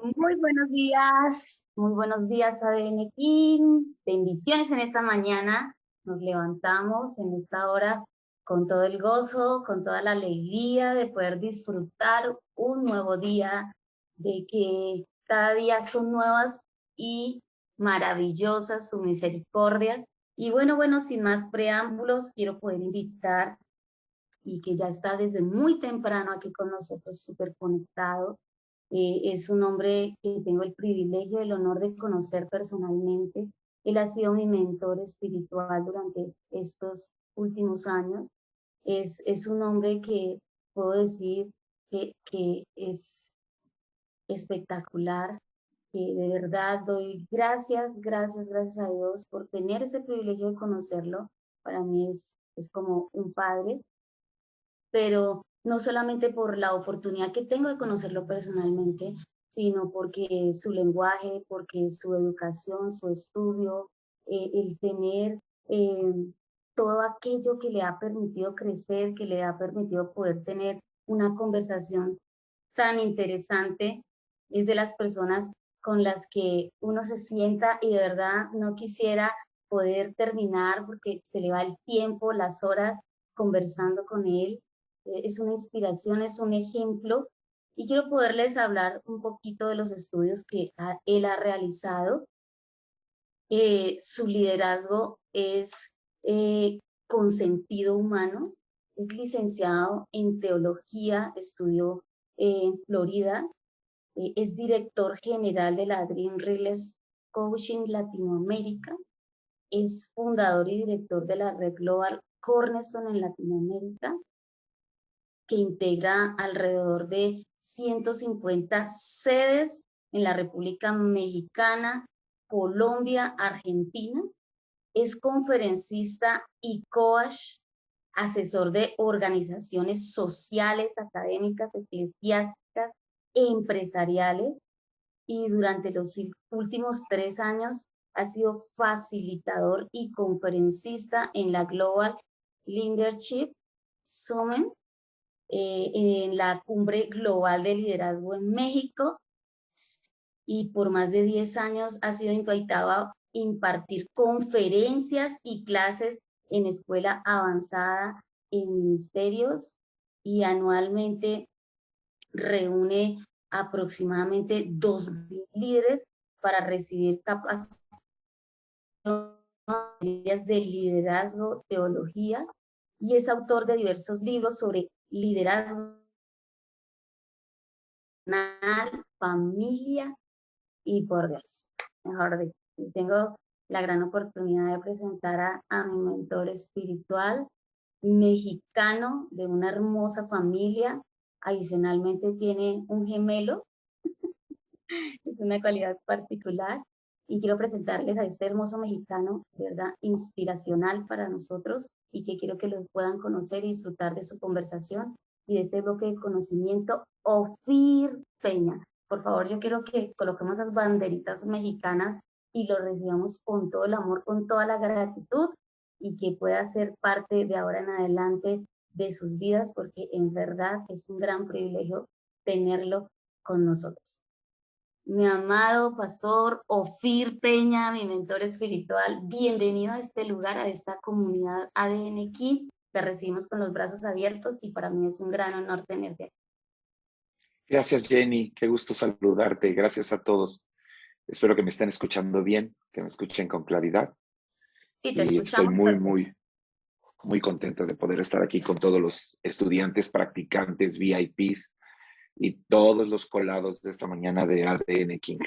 Muy buenos días ADN King, bendiciones en esta mañana, nos levantamos en esta hora con todo el gozo, con toda la alegría de poder disfrutar un nuevo día, de que cada día son nuevas y maravillosas sus misericordias. Y bueno, sin más preámbulos, quiero poder invitar y que ya está desde muy temprano aquí con nosotros, súper conectado. Es un hombre que tengo el privilegio, el honor de conocer personalmente. Él ha sido mi mentor espiritual durante estos últimos años. Es un hombre que puedo decir que es espectacular, que de verdad doy gracias a Dios por tener ese privilegio de conocerlo. Para mí es como un padre, pero no solamente por la oportunidad que tengo de conocerlo personalmente, sino porque su lenguaje, porque su educación, su estudio, el tener eh, todo aquello que le ha permitido crecer, que le ha permitido poder tener una conversación tan interesante, es de las personas con las que uno se sienta y de verdad no quisiera poder terminar porque se le va el tiempo, las horas conversando con él. Es una inspiración, es un ejemplo y quiero poderles hablar un poquito de los estudios que él ha realizado. Su liderazgo es con sentido humano, es licenciado en teología, estudió en Florida, es director general de la Dream Reelers Coaching Latinoamérica, es fundador y director de la red Global Cornerstone en Latinoamérica, que integra alrededor de 150 sedes en la República Mexicana, Colombia, Argentina. Es conferencista y coach, asesor de organizaciones sociales, académicas, eclesiásticas, empresariales, y durante los últimos 3 años ha sido facilitador y conferencista en la Global Leadership Summit, en la Cumbre Global de Liderazgo en México, y por más de 10 años ha sido invitado a impartir conferencias y clases en escuela avanzada en ministerios, y anualmente reúne aproximadamente 2.000 líderes para recibir capacitaciones de liderazgo, teología, y es autor de diversos libros sobre liderazgo, familia y por Dios, mejor dicho. Y tengo la gran oportunidad de presentar a mi mentor espiritual, mexicano, de una hermosa familia. Adicionalmente tiene un gemelo, es una cualidad particular. Y quiero presentarles a este hermoso mexicano, de verdad, inspiracional para nosotros, y que quiero que lo puedan conocer y disfrutar de su conversación y de este bloque de conocimiento, Ofir Peña. Por favor, yo quiero que coloquemos esas banderitas mexicanas y lo recibamos con todo el amor, con toda la gratitud, y que pueda ser parte de ahora en adelante de sus vidas, porque en verdad es un gran privilegio tenerlo con nosotros. Mi amado pastor Ofir Peña, mi mentor espiritual, bienvenido a este lugar, a esta comunidad ADN King. Te recibimos con los brazos abiertos y para mí es un gran honor tenerte aquí. Gracias, Jenny. Qué gusto saludarte. Gracias a todos. Espero que me estén escuchando bien, que me escuchen con claridad. Sí, te Y estoy escuchamos perfecto. muy contento de poder estar aquí con todos los estudiantes, practicantes, VIPs y todos los colados de esta mañana de ADN King.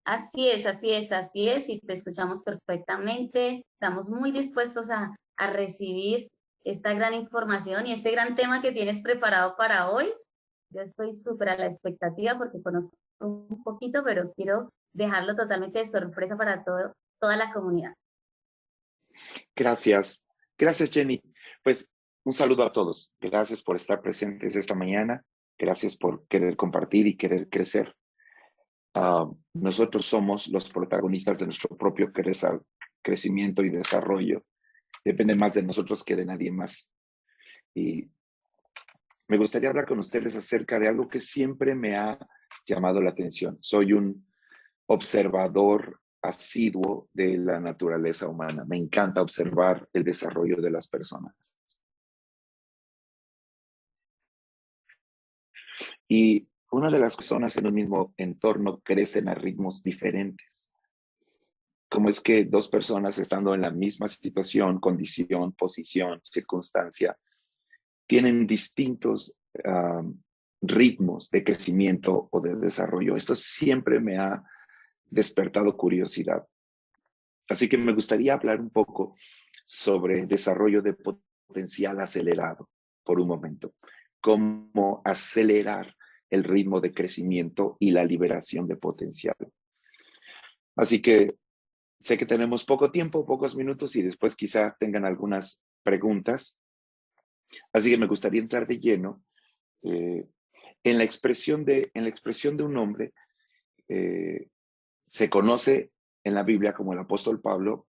Así es, y te escuchamos perfectamente. Estamos muy dispuestos a recibir esta gran información y este gran tema que tienes preparado para hoy. Yo estoy súper a la expectativa porque conozco un poquito, pero quiero dejarlo totalmente de sorpresa para toda la comunidad. Gracias. Gracias, Jenny. Pues un saludo a todos. Gracias por estar presentes esta mañana. Gracias por querer compartir y querer crecer. Nosotros somos los protagonistas de nuestro propio crecimiento y desarrollo. Depende más de nosotros que de nadie más. Y me gustaría hablar con ustedes acerca de algo que siempre me ha llamado la atención. Soy un observador asiduo de la naturaleza humana. Me encanta observar el desarrollo de las personas. Y una de las personas en un mismo entorno crecen a ritmos diferentes. Cómo es que dos personas estando en la misma situación, condición, posición, circunstancia, tienen distintos ritmos de crecimiento o de desarrollo. Esto siempre me ha despertado curiosidad. Así que me gustaría hablar un poco sobre desarrollo de potencial acelerado por un momento. Cómo acelerar el ritmo de crecimiento y la liberación de potencial. Así que sé que tenemos poco tiempo, pocos minutos y después quizá tengan algunas preguntas. Así que me gustaría entrar de lleno en la expresión de un hombre. Se conoce en la Biblia como el apóstol Pablo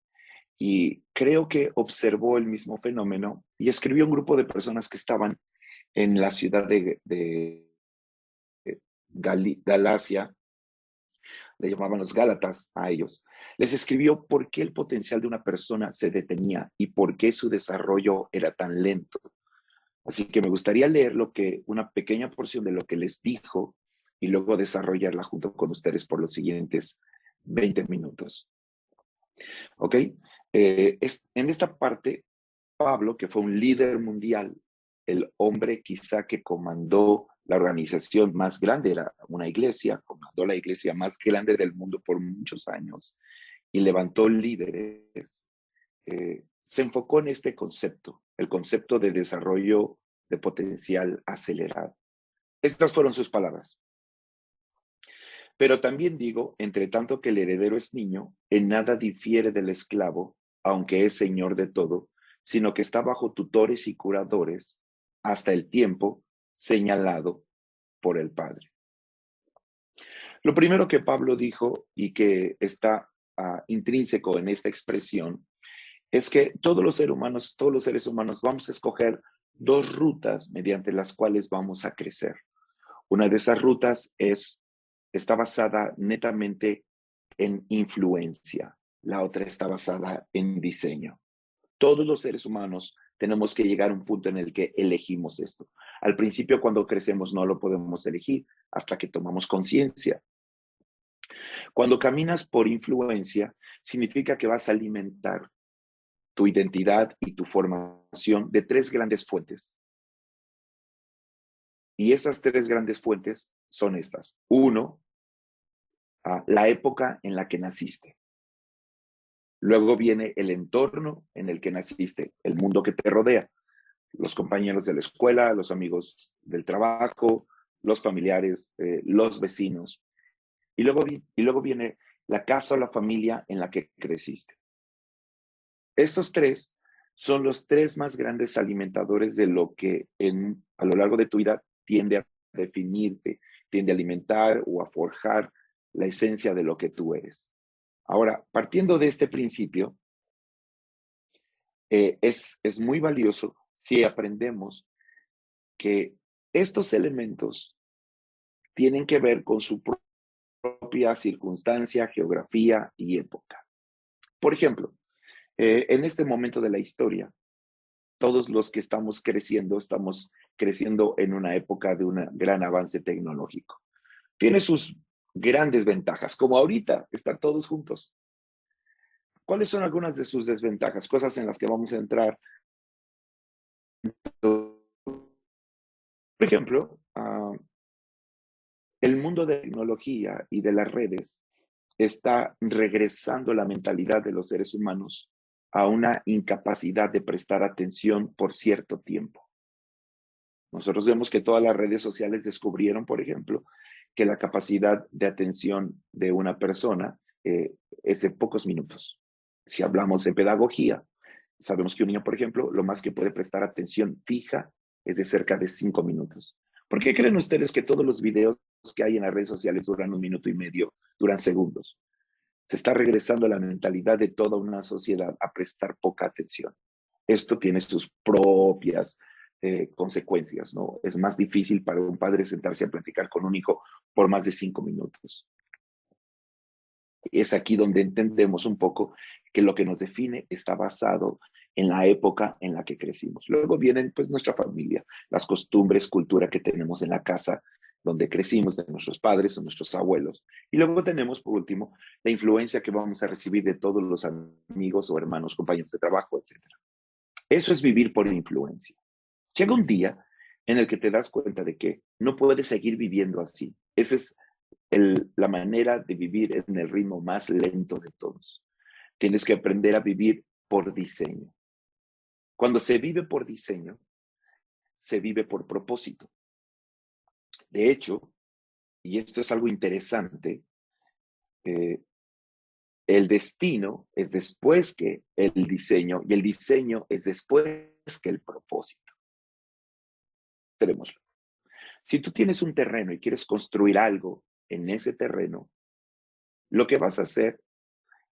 y creo que observó el mismo fenómeno y escribió un grupo de personas que estaban en la ciudad de Galacia, le llamaban los Gálatas a ellos. Les escribió por qué el potencial de una persona se detenía y por qué su desarrollo era tan lento. Así que me gustaría leer una pequeña porción de lo que les dijo y luego desarrollarla junto con ustedes por los siguientes 20 minutos. ¿Ok? En esta parte, Pablo, que fue un líder mundial, el hombre quizá que comandó la organización más grande, era una iglesia, comandó la iglesia más grande del mundo por muchos años y levantó líderes, se enfocó en este concepto, el concepto de desarrollo de potencial acelerado. Estas fueron sus palabras. Pero también digo, entre tanto que el heredero es niño, en nada difiere del esclavo, aunque es señor de todo, sino que está bajo tutores y curadores hasta el tiempo señalado por el Padre. Lo primero que Pablo dijo y que está intrínseco en esta expresión es que todos los seres humanos vamos a escoger dos rutas mediante las cuales vamos a crecer. Una de esas rutas está basada netamente en influencia. La otra está basada en diseño. Todos los seres humanos tenemos que llegar a un punto en el que elegimos esto. Al principio, cuando crecemos, no lo podemos elegir hasta que tomamos conciencia. Cuando caminas por influencia, significa que vas a alimentar tu identidad y tu formación de tres grandes fuentes. Y esas tres grandes fuentes son estas. Uno, la época en la que naciste. Luego viene el entorno en el que naciste, el mundo que te rodea, los compañeros de la escuela, los amigos del trabajo, los familiares, los vecinos. Y luego viene la casa o la familia en la que creciste. Estos tres son los tres más grandes alimentadores de lo que a lo largo de tu vida tiende a definirte, tiende a alimentar o a forjar la esencia de lo que tú eres. Ahora, partiendo de este principio, es muy valioso si aprendemos que estos elementos tienen que ver con su propia circunstancia, geografía y época. Por ejemplo, en este momento de la historia, todos los que estamos creciendo en una época de un gran avance tecnológico. Tiene sus grandes ventajas, como ahorita, estar todos juntos. ¿Cuáles son algunas de sus desventajas? Cosas en las que vamos a entrar. Por ejemplo, el mundo de la tecnología y de las redes está regresando la mentalidad de los seres humanos a una incapacidad de prestar atención por cierto tiempo. Nosotros vemos que todas las redes sociales descubrieron, por ejemplo, que la capacidad de atención de una persona es de pocos minutos. Si hablamos de pedagogía, sabemos que un niño, por ejemplo, lo más que puede prestar atención fija es de cerca de 5 minutos. ¿Por qué creen ustedes que todos los videos que hay en las redes sociales duran 1 minuto y medio, duran segundos? Se está regresando a la mentalidad de toda una sociedad a prestar poca atención. Esto tiene sus propias consecuencias, ¿no? Es más difícil para un padre sentarse a platicar con un hijo por más de 5 minutos. Es aquí donde entendemos un poco que lo que nos define está basado en la época en la que crecimos. Luego vienen pues nuestra familia, las costumbres, cultura que tenemos en la casa donde crecimos, de nuestros padres o nuestros abuelos. Y luego tenemos, por último, la influencia que vamos a recibir de todos los amigos o hermanos, compañeros de trabajo, etcétera. Eso es vivir por influencia. Llega un día en el que te das cuenta de que no puedes seguir viviendo así. Esa es la manera de vivir en el ritmo más lento de todos. Tienes que aprender a vivir por diseño. Cuando se vive por diseño, se vive por propósito. De hecho, y esto es algo interesante, el destino es después que el diseño y el diseño es después que el propósito. Tenemos. Si tú tienes un terreno y quieres construir algo en ese terreno, lo que vas a hacer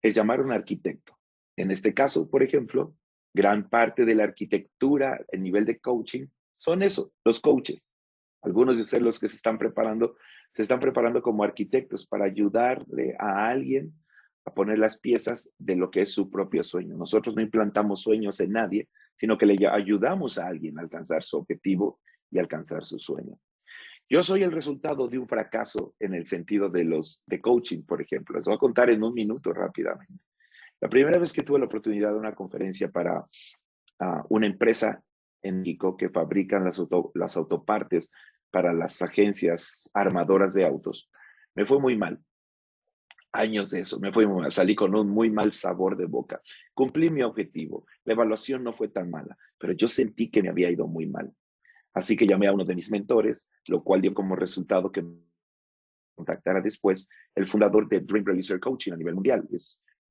es llamar a un arquitecto. En este caso, por ejemplo, gran parte de la arquitectura, el nivel de coaching, son eso, los coaches. Algunos de ustedes, los que se están preparando como arquitectos para ayudarle a alguien a poner las piezas de lo que es su propio sueño. Nosotros no implantamos sueños en nadie, sino que le ayudamos a alguien a alcanzar su objetivo y alcanzar su sueño. Yo soy el resultado de un fracaso en el sentido de coaching, por ejemplo. Les voy a contar en un minuto rápidamente. La primera vez que tuve la oportunidad de una conferencia para una empresa en México que fabrican las autopartes para las agencias armadoras de autos, me fue muy mal. Años de eso, me fue muy mal. Salí con un muy mal sabor de boca. Cumplí mi objetivo. La evaluación no fue tan mala, pero yo sentí que me había ido muy mal. Así que llamé a uno de mis mentores, lo cual dio como resultado que me contactara después el fundador de Dream Releaser Coaching a nivel mundial.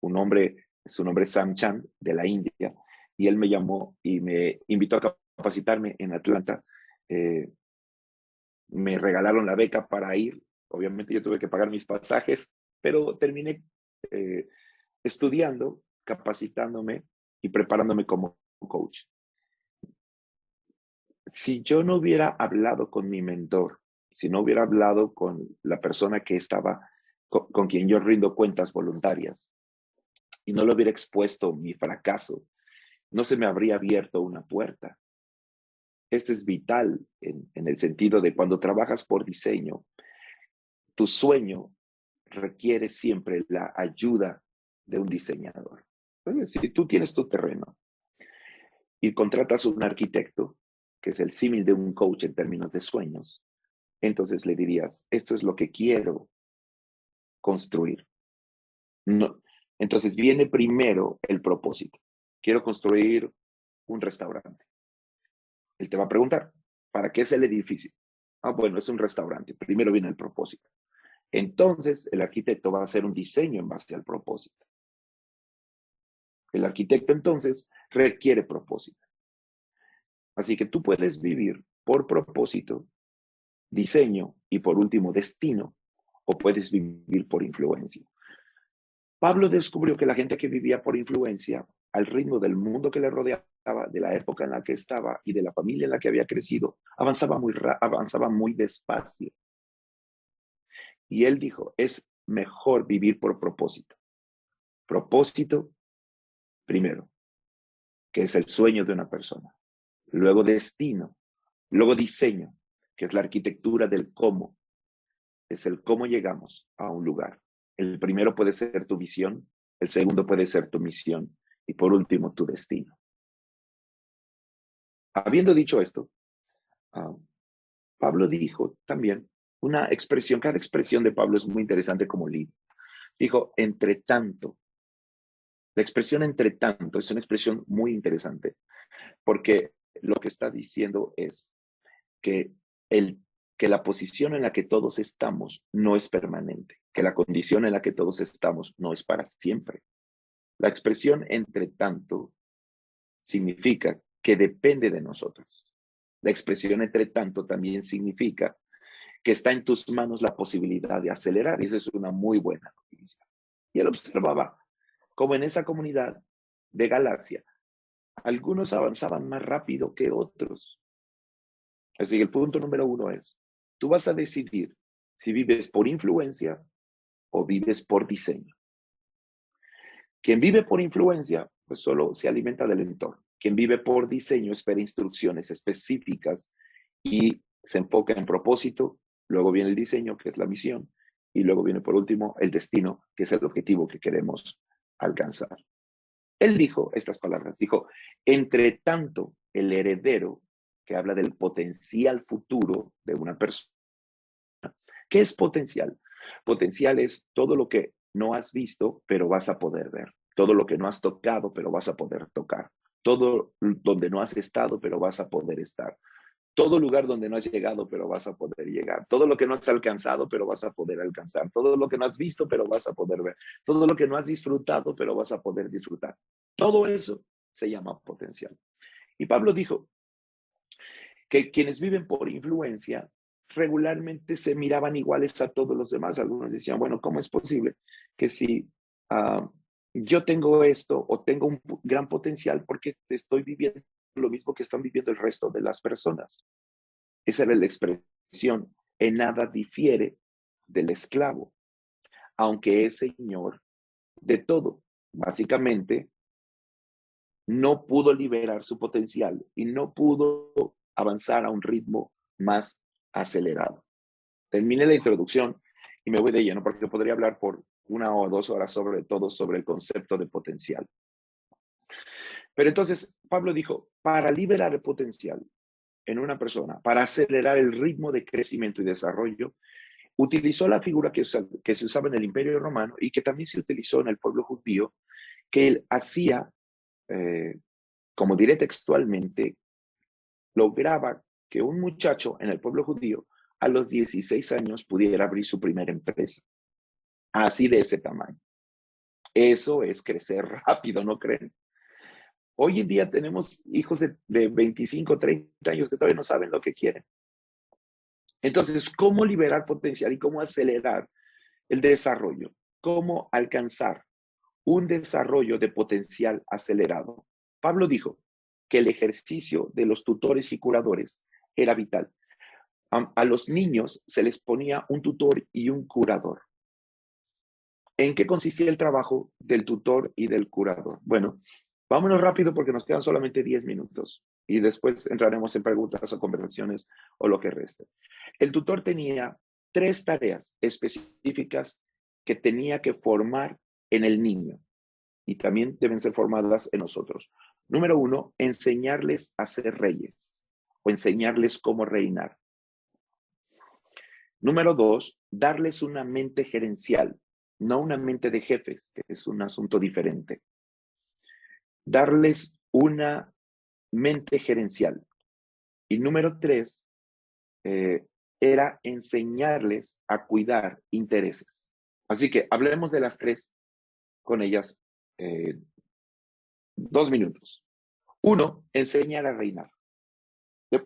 Su nombre es Sam Chan, de la India, y él me llamó y me invitó a capacitarme en Atlanta. Me regalaron la beca para ir. Obviamente yo tuve que pagar mis pasajes, pero terminé estudiando, capacitándome y preparándome como coach. Si yo no hubiera hablado con mi mentor, si no hubiera hablado con la persona que estaba, con quien yo rindo cuentas voluntarias, y no le hubiera expuesto mi fracaso, no se me habría abierto una puerta. Este es vital en el sentido de cuando trabajas por diseño, tu sueño requiere siempre la ayuda de un diseñador. Entonces, si tú tienes tu terreno y contratas un arquitecto, que es el símil de un coach en términos de sueños, entonces le dirías, esto es lo que quiero construir. No. Entonces viene primero el propósito. Quiero construir un restaurante. Él te va a preguntar, ¿para qué es el edificio? Bueno, es un restaurante. Primero viene el propósito. Entonces el arquitecto va a hacer un diseño en base al propósito. El arquitecto entonces requiere propósito. Así que tú puedes vivir por propósito, diseño y por último destino, o puedes vivir por influencia. Pablo descubrió que la gente que vivía por influencia, al ritmo del mundo que le rodeaba, de la época en la que estaba y de la familia en la que había crecido, avanzaba muy despacio. Y él dijo, es mejor vivir por propósito. Propósito, primero, que es el sueño de una persona. Luego destino. Luego diseño, que es la arquitectura del cómo. Es el cómo llegamos a un lugar. El primero puede ser tu visión, el segundo puede ser tu misión y por último tu destino. Habiendo dicho esto, Pablo dijo también una expresión, cada expresión de Pablo es muy interesante como libro. Dijo, entre tanto. La expresión entre tanto es una expresión muy interesante porque lo que está diciendo es que, que la posición en la que todos estamos no es permanente, que la condición en la que todos estamos no es para siempre. La expresión entre tanto significa que depende de nosotros. La expresión entre tanto también significa que está en tus manos la posibilidad de acelerar, y esa es una muy buena noticia. Y él observaba como en esa comunidad de Galacia, algunos avanzaban más rápido que otros. Así que el punto número 1 es, tú vas a decidir si vives por influencia o vives por diseño. Quien vive por influencia, pues solo se alimenta del entorno. Quien vive por diseño espera instrucciones específicas y se enfoca en propósito. Luego viene el diseño, que es la misión, y luego viene por último el destino, que es el objetivo que queremos alcanzar. Él dijo estas palabras, dijo, entre tanto el heredero, que habla del potencial futuro de una persona. ¿Qué es potencial? Potencial es todo lo que no has visto, pero vas a poder ver. Todo lo que no has tocado, pero vas a poder tocar. Todo donde no has estado, pero vas a poder estar. Todo lugar donde no has llegado, pero vas a poder llegar. Todo lo que no has alcanzado, pero vas a poder alcanzar. Todo lo que no has visto, pero vas a poder ver. Todo lo que no has disfrutado, pero vas a poder disfrutar. Todo eso se llama potencial. Y Pablo dijo que quienes viven por influencia regularmente se miraban iguales a todos los demás. Algunos decían, bueno, ¿cómo es posible que si yo tengo esto o tengo un gran potencial porque estoy viviendo lo mismo que están viviendo el resto de las personas? Esa era la expresión, en nada difiere del esclavo, aunque es señor de todo. Básicamente, no pudo liberar su potencial y no pudo avanzar a un ritmo más acelerado. Terminé la introducción y me voy de lleno porque podría hablar por 1 o 2 horas sobre todo sobre el concepto de potencial. Pero entonces Pablo dijo, para liberar el potencial en una persona, para acelerar el ritmo de crecimiento y desarrollo, utilizó la figura que se usaba en el Imperio Romano y que también se utilizó en el pueblo judío, que él hacía, como diré textualmente, lograba que un muchacho en el pueblo judío a los 16 años pudiera abrir su primera empresa. Así de ese tamaño. Eso es crecer rápido, ¿no creen? Hoy en día tenemos hijos de 25, 30 años que todavía no saben lo que quieren. Entonces, ¿cómo liberar potencial y cómo acelerar el desarrollo? ¿Cómo alcanzar un desarrollo de potencial acelerado? Pablo dijo que el ejercicio de los tutores y curadores era vital. A los niños se les ponía un tutor y un curador. ¿En qué consistía el trabajo del tutor y del curador? Bueno, vámonos rápido porque nos quedan solamente 10 minutos y después entraremos en preguntas o conversaciones o lo que reste. El tutor tenía 3 tareas específicas que tenía que formar en el niño y también deben ser formadas en nosotros. Número 1, enseñarles a ser reyes o enseñarles cómo reinar. Número 2, darles una mente gerencial, no una mente de jefes, que es un asunto diferente. Darles una mente gerencial. Y número 3, era enseñarles a cuidar intereses. Así que hablemos de las 3 con ellas 2 minutos. 1, enseñar a reinar.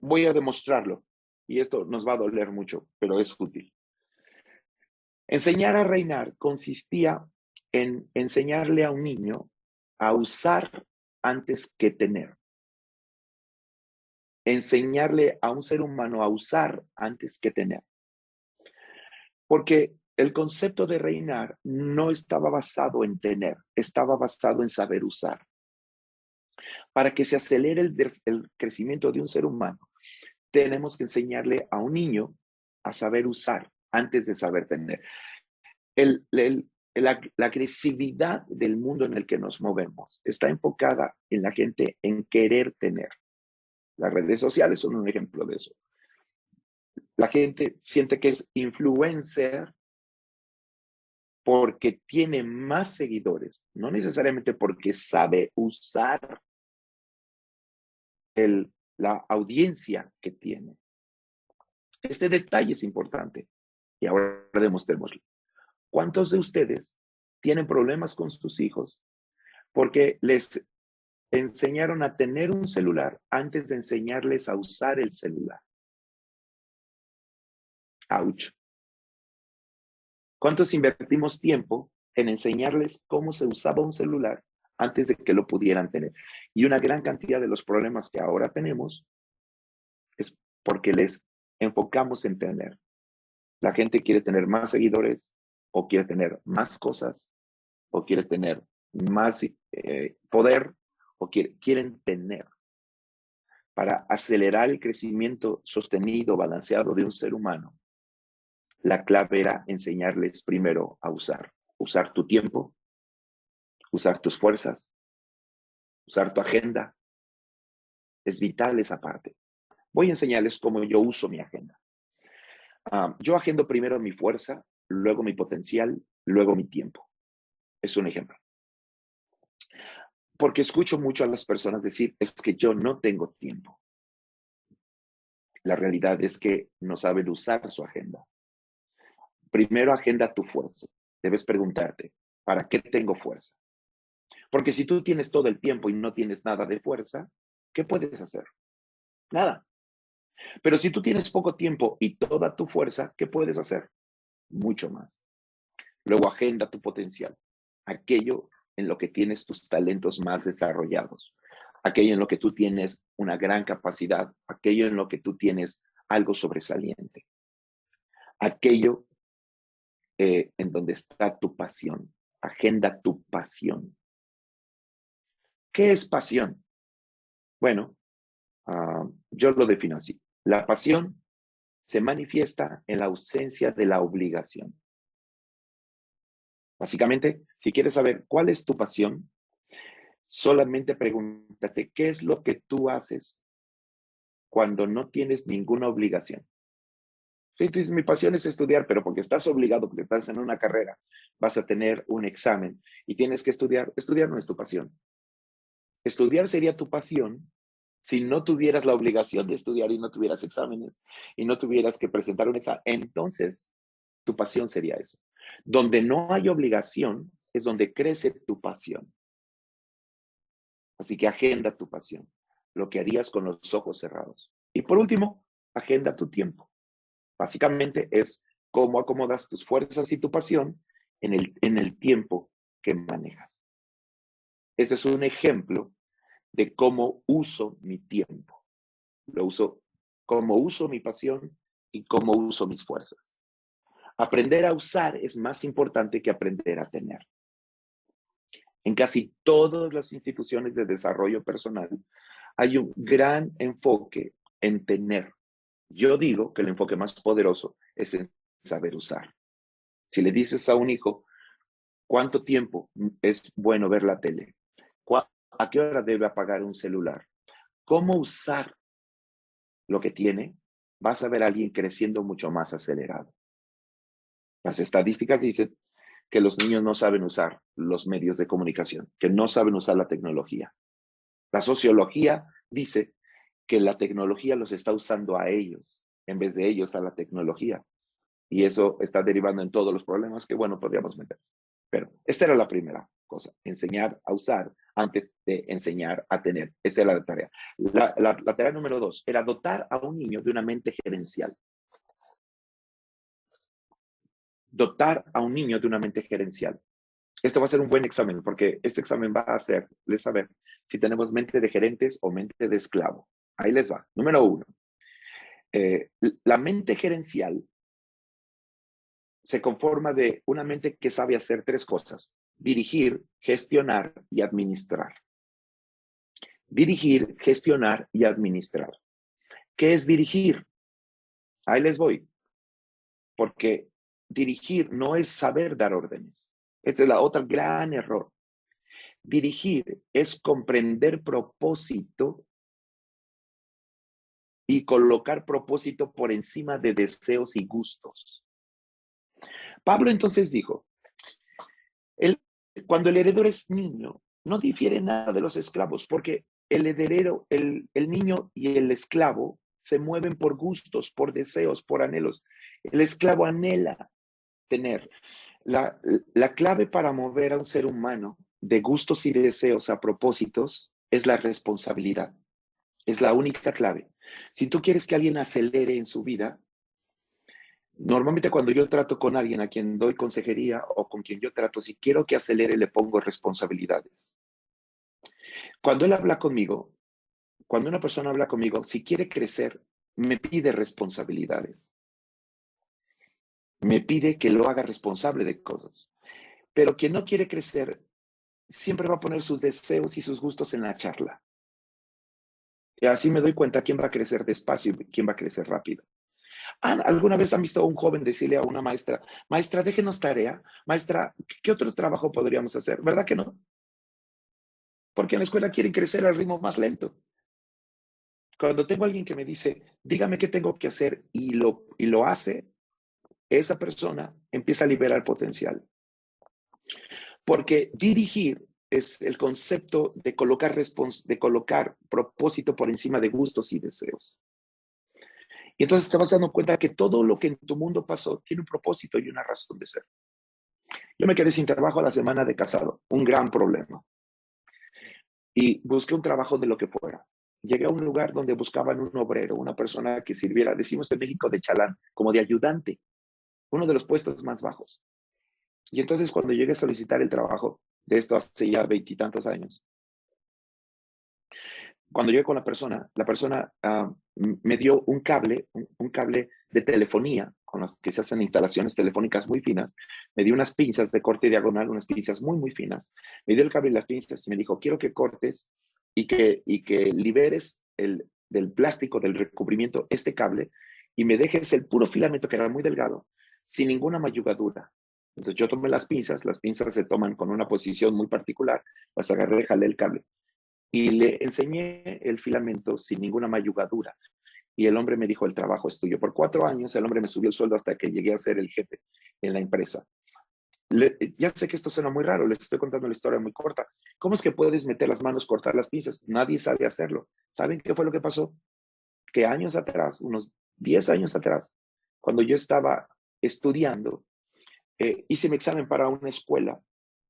Voy a demostrarlo y esto nos va a doler mucho, pero es útil. Enseñar a reinar consistía en enseñarle a un niño a usar antes que tener. Enseñarle a un ser humano a usar antes que tener. Porque el concepto de reinar no estaba basado en tener, estaba basado en saber usar. Para que se acelere el crecimiento de un ser humano, tenemos que enseñarle a un niño a saber usar antes de saber tener. La agresividad del mundo en el que nos movemos está enfocada en la gente en querer tener. Las redes sociales son un ejemplo de eso. La gente siente que es influencer porque tiene más seguidores, no necesariamente porque sabe usar la audiencia que tiene. Este detalle es importante y ahora demostrémoslo. ¿Cuántos de ustedes tienen problemas con sus hijos porque les enseñaron a tener un celular antes de enseñarles a usar el celular? ¡Auch! ¿Cuántos invertimos tiempo en enseñarles cómo se usaba un celular antes de que lo pudieran tener? Y una gran cantidad de los problemas que ahora tenemos es porque les enfocamos en tener. La gente quiere tener más seguidores, o quiere tener más cosas, o quiere tener más poder, o quieren tener. Para acelerar el crecimiento sostenido, balanceado de un ser humano, la clave era enseñarles primero a usar tu tiempo, usar tus fuerzas, usar tu agenda. Es vital esa parte. Voy a enseñarles cómo yo uso mi agenda. Yo agendo primero mi fuerza, luego mi potencial, luego mi tiempo. Es un ejemplo. Porque escucho mucho a las personas decir, es que yo no tengo tiempo. La realidad es que no saben usar su agenda. Primero agenda tu fuerza. Debes preguntarte, ¿para qué tengo fuerza? Porque si tú tienes todo el tiempo y no tienes nada de fuerza, ¿qué puedes hacer? Nada. Pero si tú tienes poco tiempo y toda tu fuerza, ¿qué puedes hacer? Mucho más. Luego agenda tu potencial, aquello en lo que tienes tus talentos más desarrollados, aquello en lo que tú tienes una gran capacidad, aquello en lo que tú tienes algo sobresaliente, aquello en donde está tu pasión. Agenda tu pasión. ¿Qué es pasión? Bueno, yo lo defino así. La pasión se manifiesta en la ausencia de la obligación. Básicamente, si quieres saber cuál es tu pasión, solamente pregúntate, ¿qué es lo que tú haces cuando no tienes ninguna obligación? Si tú dices, mi pasión es estudiar, pero porque estás obligado, porque estás en una carrera, vas a tener un examen y tienes que estudiar. Estudiar no es tu pasión. Estudiar sería tu pasión si no tuvieras la obligación de estudiar y no tuvieras exámenes y no tuvieras que presentar un examen. Entonces, tu pasión sería eso. Donde no hay obligación es donde crece tu pasión. Así que agenda tu pasión, lo que harías con los ojos cerrados. Y por último, agenda tu tiempo. Básicamente es cómo acomodas tus fuerzas y tu pasión en el tiempo que manejas. Ese es un ejemplo de cómo uso mi tiempo. Lo uso, cómo uso mi pasión y cómo uso mis fuerzas. Aprender a usar es más importante que aprender a tener. En casi todas las instituciones de desarrollo personal hay un gran enfoque en tener. Yo digo que el enfoque más poderoso es en saber usar. Si le dices a un hijo, ¿cuánto tiempo es bueno ver la tele? ¿A qué hora debe apagar un celular? ¿Cómo usar lo que tiene? Vas a ver a alguien creciendo mucho más acelerado. Las estadísticas dicen que los niños no saben usar los medios de comunicación, que no saben usar la tecnología. La sociología dice que la tecnología los está usando a ellos, en vez de ellos a la tecnología. Y eso está derivando en todos los problemas que, bueno, podríamos meter. Pero esta era la primera cosa, enseñar a usar antes de enseñar a tener. Esa era la tarea. La tarea número 2 era dotar a un niño de una mente gerencial. Dotar a un niño de una mente gerencial. Esto va a ser un buen examen, porque este examen va a hacerles saber si tenemos mente de gerentes o mente de esclavo. Ahí les va. Número 1. La mente gerencial se conforma de una mente que sabe hacer 3 cosas: dirigir, gestionar y administrar. Dirigir, gestionar y administrar. ¿Qué es dirigir? Ahí les voy. Porque dirigir no es saber dar órdenes. Este es la otra gran error. Dirigir es comprender propósito y colocar propósito por encima de deseos y gustos. Pablo entonces dijo, cuando el heredero es niño, no difiere nada de los esclavos, porque el heredero, el niño y el esclavo se mueven por gustos, por deseos, por anhelos. El esclavo anhela tener. La clave para mover a un ser humano de gustos y deseos a propósitos es la responsabilidad. Es la única clave. Si tú quieres que alguien acelere en su vida, normalmente cuando yo trato con alguien a quien doy consejería o con quien yo trato, si quiero que acelere, le pongo responsabilidades. Cuando él habla conmigo, cuando una persona habla conmigo, si quiere crecer, me pide responsabilidades. Me pide que lo haga responsable de cosas. Pero quien no quiere crecer siempre va a poner sus deseos y sus gustos en la charla. Y así me doy cuenta quién va a crecer despacio y quién va a crecer rápido. ¿Alguna vez han visto a un joven decirle a una maestra, maestra, déjenos tarea? Maestra, ¿qué otro trabajo podríamos hacer? ¿Verdad que no? Porque en la escuela quieren crecer al ritmo más lento. Cuando tengo a alguien que me dice, dígame qué tengo que hacer y lo hace, esa persona empieza a liberar potencial. Porque dirigir es el concepto de colocar propósito por encima de gustos y deseos. Y entonces te vas dando cuenta que todo lo que en tu mundo pasó tiene un propósito y una razón de ser. Yo me quedé sin trabajo a la semana de casado, un gran problema. Y busqué un trabajo de lo que fuera. Llegué a un lugar donde buscaban un obrero, una persona que sirviera, decimos en México, de chalán, como de ayudante, uno de los puestos más bajos. Y entonces cuando llegué a solicitar el trabajo, de esto hace ya 20 y tantos años, cuando llegué con la persona me dio un cable de telefonía, con las que se hacen instalaciones telefónicas muy finas, me dio unas pinzas de corte diagonal, unas pinzas muy, muy finas, me dio el cable y las pinzas y me dijo, quiero que cortes y que liberes del plástico, del recubrimiento, este cable, y me dejes el puro filamento, que era muy delgado, sin ninguna mayugadura. Entonces yo tomé las pinzas se toman con una posición muy particular, las agarré, jalé el cable y le enseñé el filamento sin ninguna mayugadura. Y el hombre me dijo, el trabajo es tuyo. Por 4 años el hombre me subió el sueldo hasta que llegué a ser el jefe en la empresa. Ya sé que esto suena muy raro, les estoy contando la historia muy corta. ¿Cómo es que puedes meter las manos, cortar las pinzas? Nadie sabe hacerlo. ¿Saben qué fue lo que pasó? Que años atrás, unos 10 años atrás, cuando yo estaba estudiando, hice mi examen para una escuela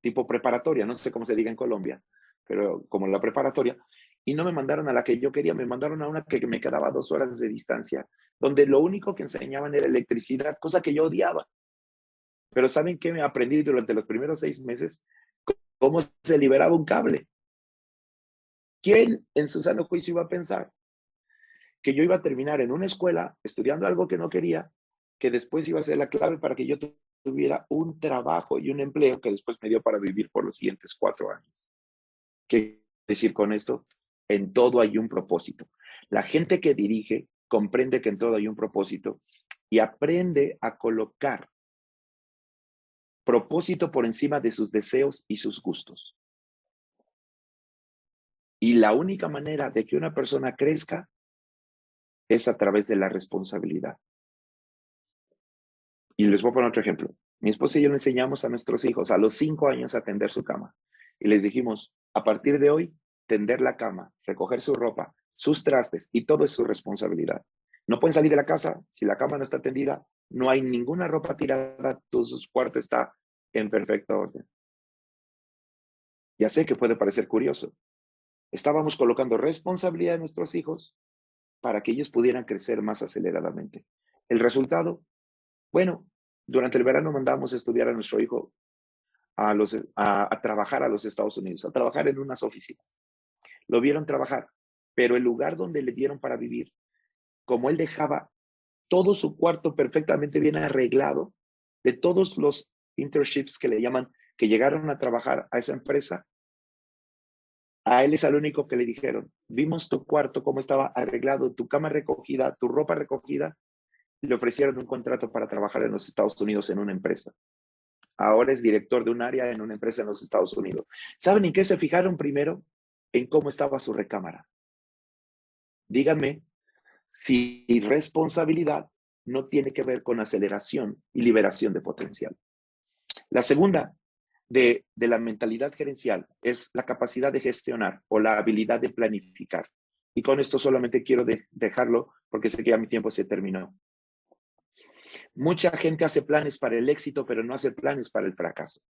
tipo preparatoria, no sé cómo se diga en Colombia, pero como la preparatoria, y no me mandaron a la que yo quería, me mandaron a una que me quedaba 2 horas de distancia, donde lo único que enseñaban era electricidad, cosa que yo odiaba. Pero ¿saben qué me aprendí durante los primeros 6 meses? Cómo se liberaba un cable. ¿Quién en su sano juicio iba a pensar que yo iba a terminar en una escuela estudiando algo que no quería, que después iba a ser la clave para que yo tuviera un trabajo y un empleo que después me dio para vivir por los siguientes 4 años? ¿Qué decir con esto? En todo hay un propósito. La gente que dirige comprende que en todo hay un propósito y aprende a colocar propósito por encima de sus deseos y sus gustos. Y la única manera de que una persona crezca es a través de la responsabilidad. Y les voy a poner otro ejemplo. Mi esposa y yo le enseñamos a nuestros hijos a los 5 años a tender su cama. Y les dijimos, a partir de hoy, tender la cama, recoger su ropa, sus trastes, y todo es su responsabilidad. No pueden salir de la casa si la cama no está tendida, no hay ninguna ropa tirada, todo su cuarto está en perfecto orden. Ya sé que puede parecer curioso. Estábamos colocando responsabilidad en nuestros hijos para que ellos pudieran crecer más aceleradamente. El resultado, bueno, durante el verano mandamos a estudiar a nuestro hijo a trabajar a los Estados Unidos, a trabajar en unas oficinas. Lo vieron trabajar, pero el lugar donde le dieron para vivir, como él dejaba todo su cuarto perfectamente bien arreglado, de todos los internships que le llaman, que llegaron a trabajar a esa empresa, a él es el único que le dijeron, vimos tu cuarto, cómo estaba arreglado, tu cama recogida, tu ropa recogida, y le ofrecieron un contrato para trabajar en los Estados Unidos en una empresa. Ahora es director de un área en una empresa en los Estados Unidos. ¿Saben en qué se fijaron primero? En cómo estaba su recámara. Díganme si responsabilidad no tiene que ver con aceleración y liberación de potencial. La segunda de la mentalidad gerencial es la capacidad de gestionar o la habilidad de planificar. Y con esto solamente quiero dejarlo porque sé que ya mi tiempo se terminó. Mucha gente hace planes para el éxito, pero no hace planes para el fracaso.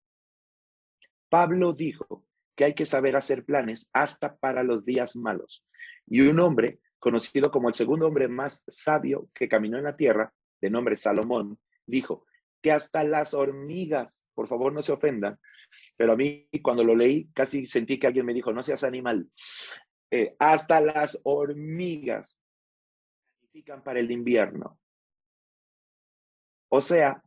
Pablo dijo que hay que saber hacer planes hasta para los días malos. Y un hombre conocido como el segundo hombre más sabio que caminó en la tierra, de nombre Salomón, dijo que hasta las hormigas, por favor no se ofendan, pero a mí cuando lo leí casi sentí que alguien me dijo, no seas animal, hasta las hormigas planifican para el invierno. O sea,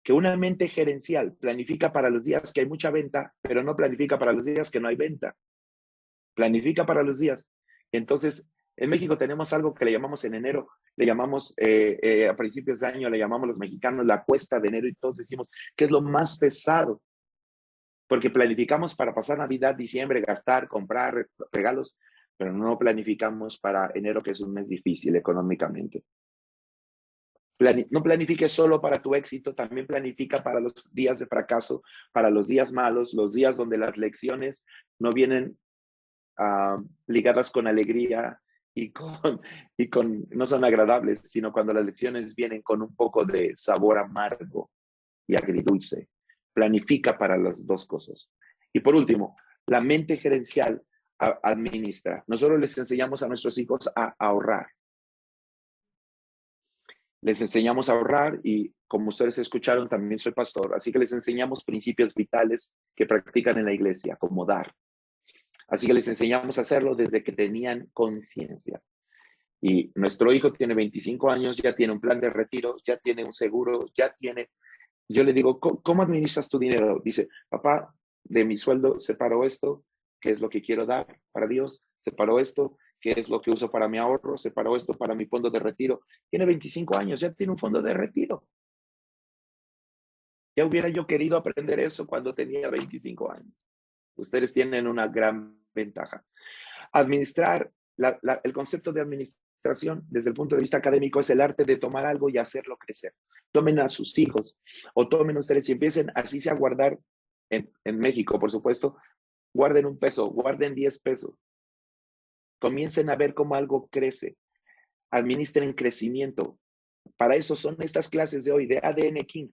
que una mente gerencial planifica para los días que hay mucha venta, pero no planifica para los días que no hay venta. Planifica para los días. Entonces, en México tenemos algo que le llamamos en enero, le llamamos a principios de año, le llamamos los mexicanos la cuesta de enero y todos decimos que es lo más pesado, porque planificamos para pasar Navidad, diciembre, gastar, comprar regalos, pero no planificamos para enero, que es un mes difícil económicamente. No planifiques solo para tu éxito, también planifica para los días de fracaso, para los días malos, los días donde las lecciones no vienen ligadas con alegría y no son agradables, sino cuando las lecciones vienen con un poco de sabor amargo y agridulce. Planifica para las dos cosas. Y por último, la mente gerencial administra. Nosotros les enseñamos a nuestros hijos a ahorrar. Les enseñamos a ahorrar y, como ustedes escucharon, también soy pastor, así que les enseñamos principios vitales que practican en la iglesia, como dar. Así que les enseñamos a hacerlo desde que tenían conciencia. Y nuestro hijo tiene 25 años, ya tiene un plan de retiro, ya tiene un seguro, ya tiene... Yo le digo, ¿cómo administras tu dinero? Dice, papá, de mi sueldo separo esto, que es lo que quiero dar para Dios, separo esto, que es lo que uso para mi ahorro, separo esto para mi fondo de retiro. Tiene 25 años, ya tiene un fondo de retiro. Ya hubiera yo querido aprender eso cuando tenía 25 años. Ustedes tienen una gran ventaja. Administrar, el concepto de administración desde el punto de vista académico es el arte de tomar algo y hacerlo crecer. Tomen a sus hijos o tomen ustedes y empiecen así sea a guardar en México, por supuesto, guarden $1, guarden 10 pesos. Comiencen a ver cómo algo crece. Administren crecimiento. Para eso son estas clases de hoy de ADN King.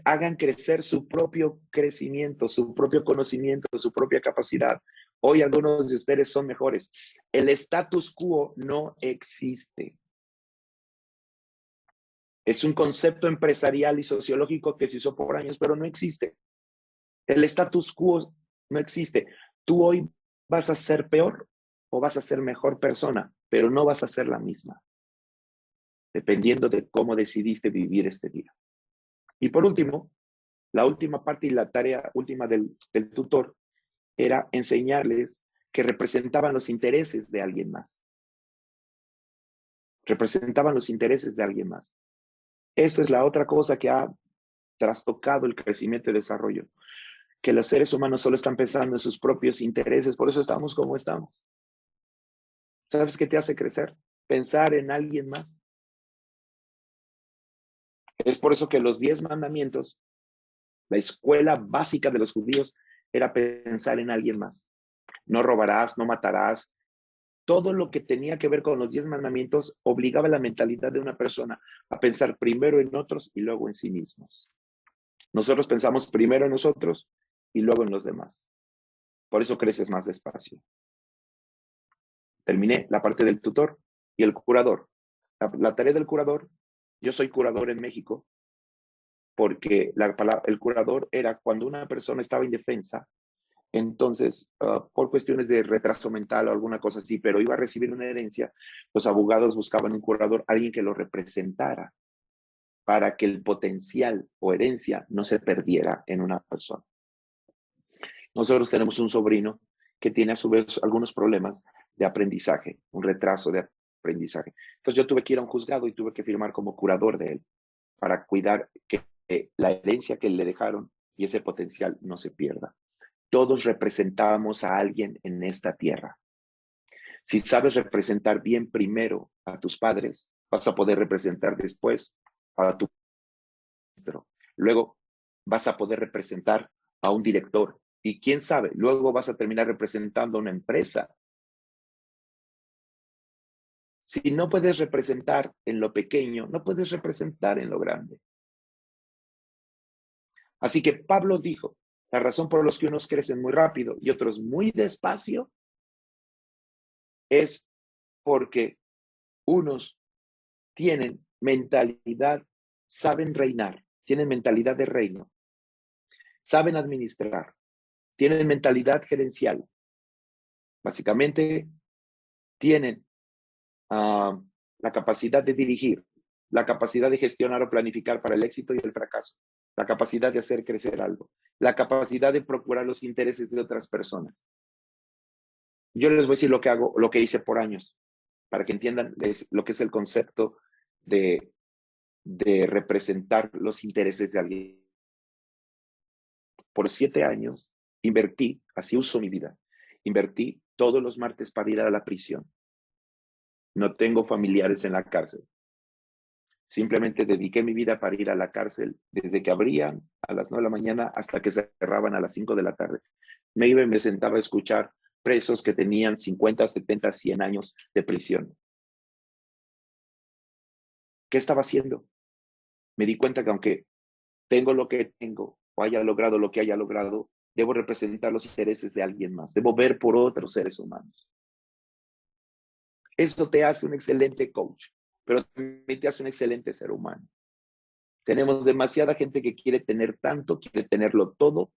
Hagan crecer su propio crecimiento, su propio conocimiento, su propia capacidad. Hoy algunos de ustedes son mejores. El status quo no existe. Es un concepto empresarial y sociológico que se usó por años, pero no existe. El status quo no existe. Tú hoy vas a ser peor o vas a ser mejor persona, pero no vas a ser la misma, dependiendo de cómo decidiste vivir este día. Y por último, la última parte y la tarea última del tutor era enseñarles que representaban los intereses de alguien más. Representaban los intereses de alguien más. Esto es la otra cosa que ha trastocado el crecimiento y desarrollo, que los seres humanos solo están pensando en sus propios intereses, por eso estamos como estamos. ¿Sabes qué te hace crecer? Pensar en alguien más. Es por eso que los 10 mandamientos, la escuela básica de los judíos, era pensar en alguien más. No robarás, no matarás. Todo lo que tenía que ver con los 10 mandamientos obligaba la mentalidad de una persona a pensar primero en otros y luego en sí mismos. Nosotros pensamos primero en nosotros y luego en los demás. Por eso creces más despacio. Terminé la parte del tutor y el curador. La tarea del curador, yo soy curador en México, porque el curador era cuando una persona estaba indefensa, entonces, por cuestiones de retraso mental o alguna cosa así, pero iba a recibir una herencia, los abogados buscaban un curador, alguien que lo representara para que el potencial o herencia no se perdiera en una persona. Nosotros tenemos un sobrino que tiene a su vez algunos problemas de aprendizaje, un retraso de aprendizaje. Entonces yo tuve que ir a un juzgado y tuve que firmar como curador de él para cuidar que la herencia que le dejaron y ese potencial no se pierda. Todos representamos a alguien en esta tierra. Si sabes representar bien primero a tus padres, vas a poder representar después a tu maestro. Luego vas a poder representar a un director. Y quién sabe, luego vas a terminar representando a una empresa. Si no puedes representar en lo pequeño, no puedes representar en lo grande. Así que Pablo dijo, la razón por la que unos crecen muy rápido y otros muy despacio es porque unos tienen mentalidad, saben reinar, tienen mentalidad de reino, saben administrar, tienen mentalidad gerencial. Básicamente, tienen la capacidad de dirigir, la capacidad de gestionar o planificar para el éxito y el fracaso, la capacidad de hacer crecer algo, la capacidad de procurar los intereses de otras personas. Yo les voy a decir lo que hago, lo que hice por años, para que entiendan lo que es el concepto de representar los intereses de alguien. Por 7 años invertí, así uso mi vida, invertí todos los martes para ir a la prisión. No tengo familiares en la cárcel. Simplemente dediqué mi vida para ir a la cárcel desde que abrían a las 9 de la mañana hasta que cerraban a las 5 de la tarde. Me iba y me sentaba a escuchar presos que tenían 50, 70, 100 años de prisión. ¿Qué estaba haciendo? Me di cuenta que aunque tengo lo que tengo o haya logrado lo que haya logrado, debo representar los intereses de alguien más. Debo ver por otros seres humanos. Eso te hace un excelente coach, pero también te hace un excelente ser humano. Tenemos demasiada gente que quiere tener tanto, quiere tenerlo todo,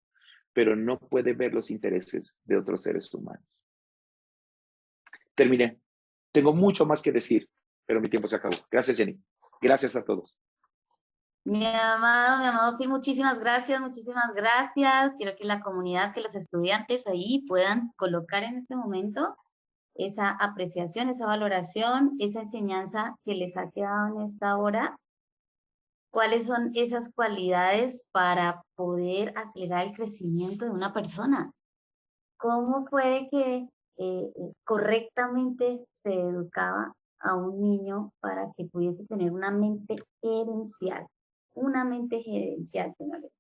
pero no puede ver los intereses de otros seres humanos. Terminé. Tengo mucho más que decir, pero mi tiempo se acabó. Gracias, Jenny. Gracias a todos. Mi amado Phil, muchísimas gracias, muchísimas gracias. Quiero que la comunidad, que los estudiantes ahí puedan colocar en este momento esa apreciación, esa valoración, esa enseñanza que les ha quedado en esta hora. ¿Cuáles son esas cualidades para poder acelerar el crecimiento de una persona? ¿Cómo fue que correctamente se educaba a un niño para que pudiese tener una mente gerencial? Una mente gerencial, señores.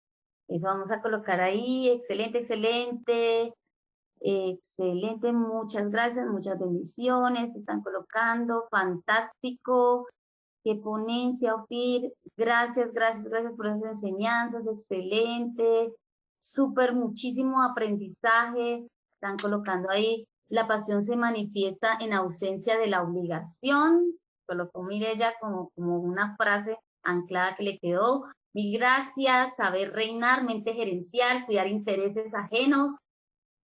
Eso vamos a colocar ahí. Excelente, excelente. Excelente, muchas gracias, muchas bendiciones. Se están colocando. Fantástico. Qué ponencia, Ofir. Gracias, gracias, gracias por esas enseñanzas. Excelente. Súper, muchísimo aprendizaje. Están colocando ahí. La pasión se manifiesta en ausencia de la obligación. Colocó Mireya como una frase anclada que le quedó. Mil gracias. Saber reinar, mente gerencial, cuidar intereses ajenos,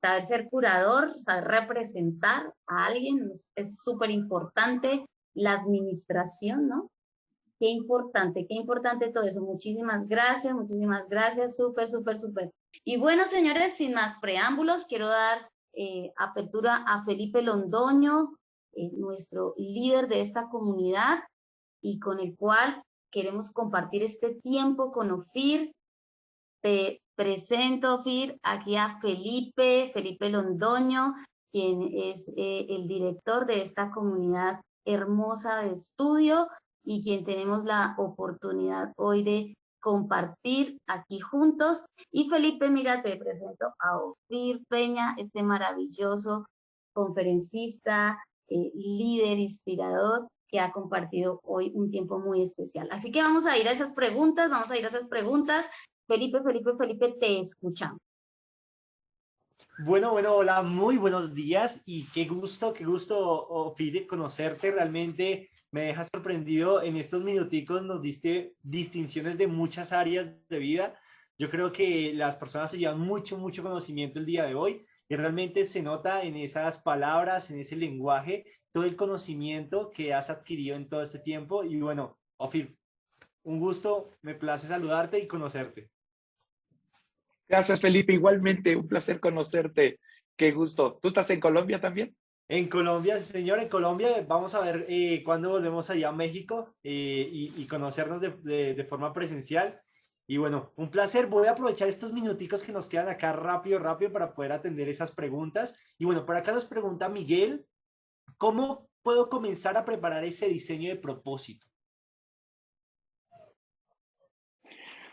saber ser curador, saber representar a alguien es súper importante. La administración, ¿no? Qué importante todo eso. Muchísimas gracias, súper, súper, súper. Y bueno, señores, sin más preámbulos, quiero dar apertura a Felipe Londoño, nuestro líder de esta comunidad y con el cual queremos compartir este tiempo con Ofir. Te presento, Ofir, aquí a Felipe Londoño, quien es el director de esta comunidad hermosa de estudio y quien tenemos la oportunidad hoy de compartir aquí juntos. Y Felipe, mira, te presento a Ofir Peña, este maravilloso conferencista, líder, inspirador, que ha compartido hoy un tiempo muy especial. Así que vamos a ir a esas preguntas, Felipe, te escuchamos. Bueno, hola, muy buenos días y qué gusto, Fide, conocerte. Realmente me dejas sorprendido. En estos minuticos nos diste distinciones de muchas áreas de vida. Yo creo que las personas se llevan mucho conocimiento el día de hoy y realmente se nota en esas palabras, en ese lenguaje, todo el conocimiento que has adquirido en todo este tiempo. Y bueno, Ofir, un gusto, me place saludarte y conocerte. Gracias, Felipe. Igualmente, un placer conocerte. Qué gusto. ¿Tú estás en Colombia también? En Colombia, señor, en Colombia vamos a ver cuándo volvemos allá a México y conocernos de forma presencial. Y bueno, un placer. Voy a aprovechar estos minuticos que nos quedan acá rápido para poder atender esas preguntas. Y bueno, por acá nos pregunta Miguel, ¿cómo puedo comenzar a preparar ese diseño de propósito?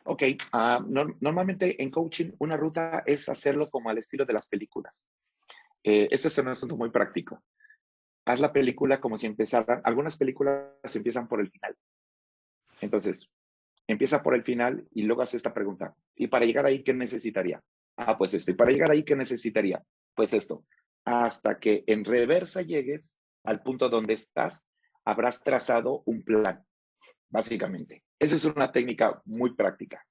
Ok, normalmente en coaching una ruta es hacerlo como al estilo de las películas. Este es un asunto muy práctico. Haz la película como si empezara. Algunas películas empiezan por el final. Entonces, empieza por el final y luego hace esta pregunta. ¿Y para llegar ahí qué necesitaría? Ah, pues esto. ¿Y para llegar ahí qué necesitaría? Pues esto. Hasta que en reversa llegues al punto donde estás, habrás trazado un plan, básicamente. Esa es una técnica muy práctica.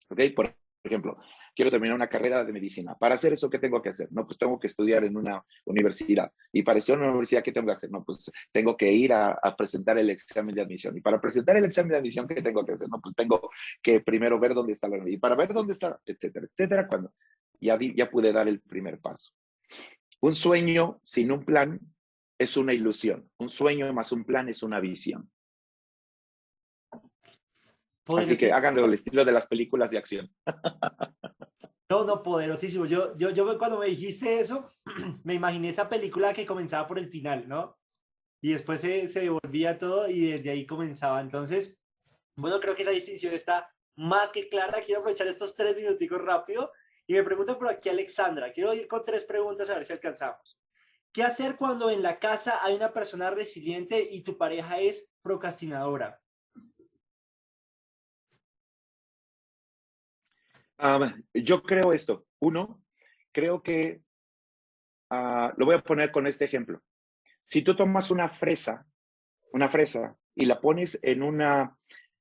¿Ok? Por ejemplo, quiero terminar una carrera de medicina. Para hacer eso, ¿qué tengo que hacer? No, pues tengo que estudiar en una universidad. Y para estudiar en una universidad, ¿qué tengo que hacer? No, pues tengo que ir a presentar el examen de admisión. Y para presentar el examen de admisión, ¿qué tengo que hacer? No, pues tengo que primero ver dónde está la universidad. Y para ver dónde está, etcétera, etcétera, cuando ya pude dar el primer paso. Un sueño sin un plan es una ilusión. Un sueño más un plan es una visión. Así que Poderosísimo. háganlo al estilo de las películas de acción. No, no, poderosísimo. Cuando me dijiste eso, me imaginé esa película que comenzaba por el final, ¿no? Y después se devolvía todo y desde ahí comenzaba. Entonces, bueno, creo que esa distinción está más que clara. Quiero aprovechar estos 3 minuticos rápido y me pregunta por aquí Alexandra. Quiero ir con 3 preguntas a ver si alcanzamos. ¿Qué hacer cuando en la casa hay una persona resiliente y tu pareja es procrastinadora? Yo creo esto. Uno, creo que lo voy a poner con este ejemplo. Si tú tomas una fresa, y la pones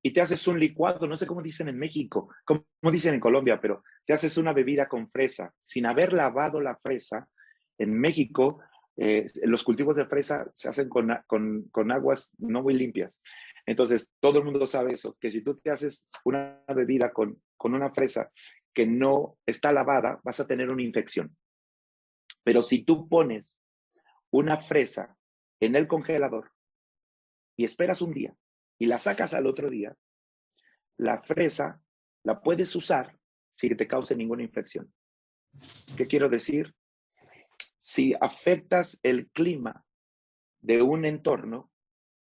y te haces un licuado, no sé cómo dicen en México, cómo dicen en Colombia, pero te haces una bebida con fresa, sin haber lavado la fresa, en México, los cultivos de fresa se hacen con aguas no muy limpias. Entonces, todo el mundo sabe eso, que si tú te haces una bebida con una fresa que no está lavada, vas a tener una infección. Pero si tú pones una fresa en el congelador y esperas un día y la sacas al otro día, la fresa la puedes usar sin que te cause ninguna infección. ¿Qué quiero decir? Si afectas el clima de un entorno,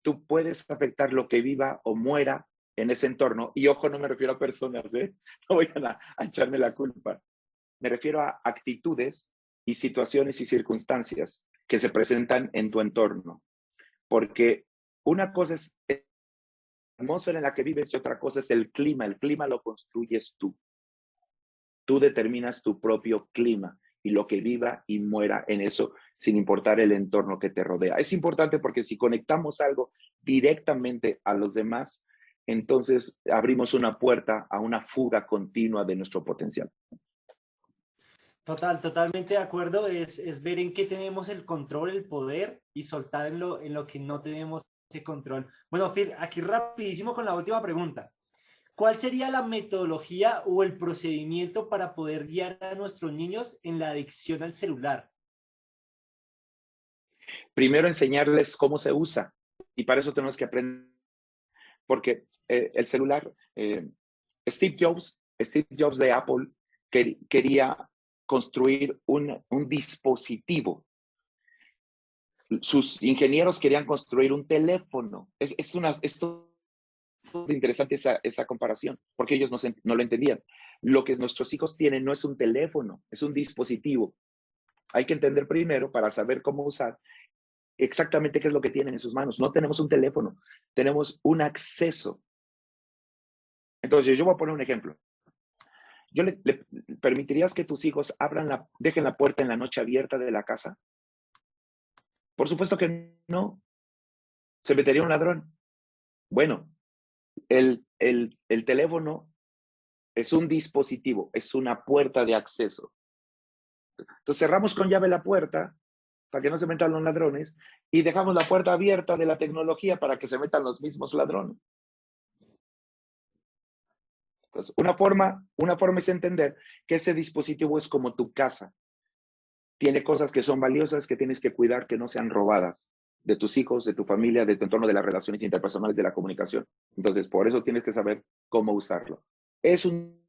tú puedes afectar lo que viva o muera en ese entorno. Y ojo, no me refiero a personas, ¿eh? No vayan a echarme la culpa. Me refiero a actitudes y situaciones y circunstancias que se presentan en tu entorno. Porque una cosa es la atmósfera en la que vives y otra cosa es el clima. El clima lo construyes tú. Tú determinas tu propio clima y lo que viva y muera en eso, sin importar el entorno que te rodea. Es importante porque si conectamos algo directamente a los demás, entonces abrimos una puerta a una fuga continua de nuestro potencial. Totalmente de acuerdo. Es ver en qué tenemos el control, el poder y soltar en lo que no tenemos ese control. Bueno, Phil, aquí rapidísimo con la última pregunta. ¿Cuál sería la metodología o el procedimiento para poder guiar a nuestros niños en la adicción al celular? Primero enseñarles cómo se usa y para eso tenemos que aprender, porque el celular, Steve Jobs de Apple quería construir un dispositivo. Sus ingenieros querían construir un teléfono. Es interesante esa comparación, porque ellos no lo entendían. Lo que nuestros hijos tienen no es un teléfono, es un dispositivo. Hay que entender primero para saber cómo usar exactamente qué es lo que tienen en sus manos. No tenemos un teléfono, tenemos un acceso. Entonces, yo voy a poner un ejemplo. ¿Le permitirías que tus hijos dejen la puerta en la noche abierta de la casa? Por supuesto que no. Se metería un ladrón. Bueno, el teléfono es un dispositivo, es una puerta de acceso. Entonces cerramos con llave la puerta para que no se metan los ladrones y dejamos la puerta abierta de la tecnología para que se metan los mismos ladrones. Entonces, una forma es entender que ese dispositivo es como tu casa. Tiene cosas que son valiosas que tienes que cuidar que no sean robadas de tus hijos, de tu familia, de tu entorno, de las relaciones interpersonales, de la comunicación. Entonces, por eso tienes que saber cómo usarlo. Es un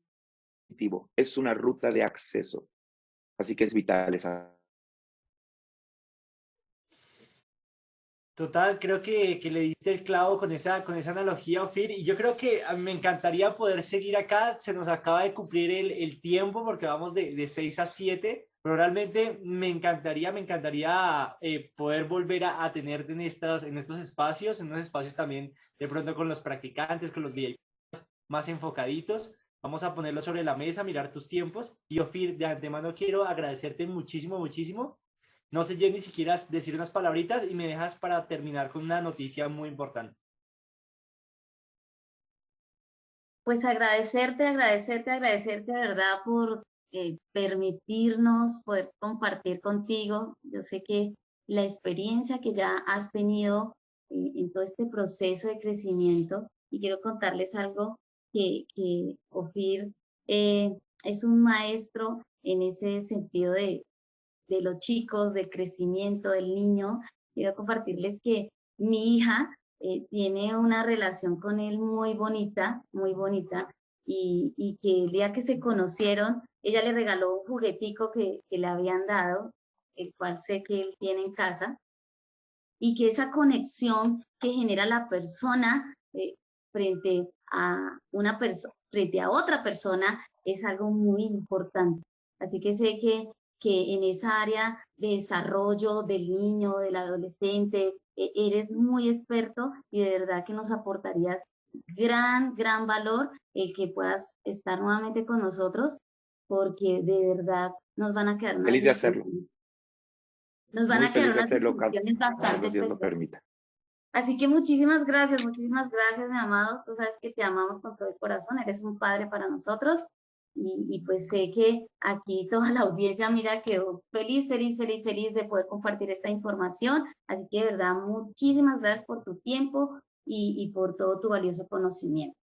dispositivo, es una ruta de acceso. Así que es vital esa. Total, creo que le diste el clavo con esa analogía, Ofir, y yo creo que a mí me encantaría poder seguir acá. Se nos acaba de cumplir el tiempo porque vamos de 6 a 7, pero realmente me encantaría poder volver a tenerte en estos espacios, en unos espacios también de pronto con los practicantes, con los VIP más enfocaditos. Vamos a ponerlo sobre la mesa, mirar tus tiempos. Y Ofir, de antemano quiero agradecerte muchísimo, muchísimo. No sé, Jenny, si quieras decir unas palabritas y me dejas para terminar con una noticia muy importante. pues agradecerte de verdad por permitirnos poder compartir contigo. Yo sé que la experiencia que ya has tenido en todo este proceso de crecimiento, y quiero contarles algo que Ofir es un maestro en ese sentido de los chicos, del crecimiento del niño. Quiero compartirles que mi hija tiene una relación con él muy bonita, y que el día que se conocieron, ella le regaló un juguetico que le habían dado, el cual sé que él tiene en casa, y que esa conexión que genera la persona frente a una persona, frente a otra persona, es algo muy importante. Así que sé que en esa área de desarrollo del niño, del adolescente, eres muy experto, y de verdad que nos aportarías gran valor el que puedas estar nuevamente con nosotros, porque de verdad nos van a quedar unas Feliz de hacerlo. discusiones. Nos van Muy a quedar feliz de unas hacerlo discusiones bastante cuando Dios lo especiales. permita. Así que muchísimas gracias, mi amado. Tú sabes que te amamos con todo el corazón, eres un padre para nosotros, y pues sé que aquí toda la audiencia, mira, quedó feliz de poder compartir esta información. Así que de verdad, muchísimas gracias por tu tiempo y por todo tu valioso conocimiento.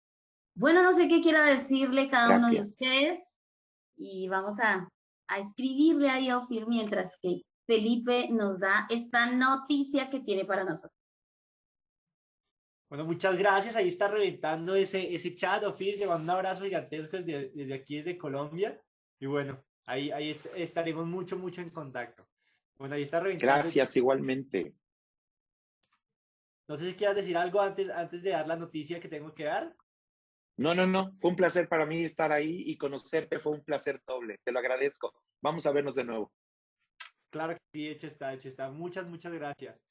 Bueno, no sé qué quiera decirle cada uno de Gracias. ustedes, y vamos a escribirle ahí a Ofir mientras que Felipe nos da esta noticia que tiene para nosotros. Bueno, muchas gracias. Ahí está reventando ese chat, Ofir. Le mando un abrazo gigantesco desde aquí, desde Colombia. Y bueno, ahí estaremos mucho en contacto. Bueno, ahí está reventando. Gracias igualmente. No sé si quieras decir algo antes de dar la noticia que tengo que dar. No. Fue un placer para mí estar ahí, y conocerte fue un placer doble. Te lo agradezco. Vamos a vernos de nuevo. Claro que sí, hecho está. Muchas gracias.